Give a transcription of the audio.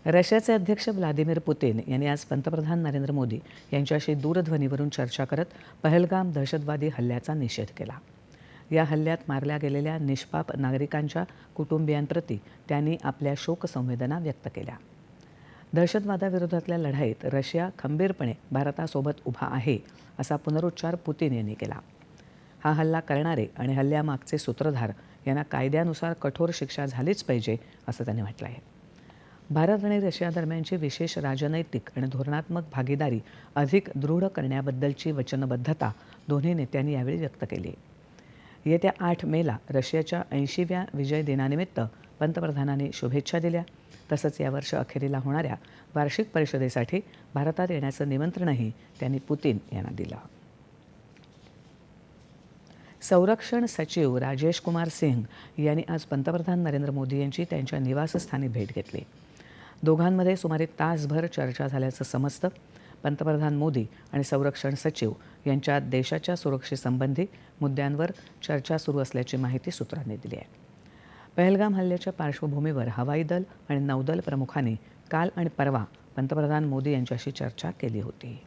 रशियाचे अध्यक्ष Vladimir Putin यांनी आज पंतप्रधान नरेंद्र मोदी यांच्याशी दूरध्वनीवरून चर्चा करत पहलगाम दहशतवादी हल्ल्याचा निषेध केला. या हल्ल्यात मारल्या गेलेल्या निष्पाप नागरिकांच्या कुटुंबियांप्रती त्यांनी आपल्या शोकसंवेदना व्यक्त केल्या. दहशतवादाविरोधातल्या लढाईत रशिया खंबीरपणे भारतासोबत उभा आहे, असा पुनरुच्चार पुतिन यांनी केला. हा हल्ला करणारे आणि हल्ल्यामागचे सूत्रधार यांना कायद्यानुसार कठोर शिक्षा झालीच पाहिजे, असं त्यांनी म्हटलं आहे. भारत आणि रशिया दरम्यानची विशेष राजनैतिक आणि धोरणात्मक भागीदारी अधिक दृढ करण्याबद्दलची वचनबद्धता दोन्ही नेत्यांनी यावेळी व्यक्त केली. येत्या 8 मेला रशियाच्या 80व्या विजय दिनानिमित्त पंतप्रधानांनी शुभेच्छा दिल्या. तसंच या वर्ष अखेरीला होणाऱ्या वार्षिक परिषदेसाठी भारतात येण्याचं निमंत्रणही त्यांनी पुतिन यांना दिलं. संरक्षण सचिव राजेश कुमार सिंह यांनी आज पंतप्रधान नरेंद्र मोदी यांची त्यांच्या निवासस्थानी भेट घेतली. दोघांमध्ये सुमारे तासभर चर्चा झाल्याचं समजतं. पंतप्रधान मोदी आणि संरक्षण सचिव यांच्यात देशाच्या सुरक्षेसंबंधी मुद्द्यांवर चर्चा सुरू असल्याची माहिती सूत्रांनी दिली आहे. पहलगाम हल्ल्याच्या पार्श्वभूमीवर हवाई दल आणि नौदल प्रमुखांनी काल आणि परवा पंतप्रधान मोदी यांच्याशी चर्चा केली होती.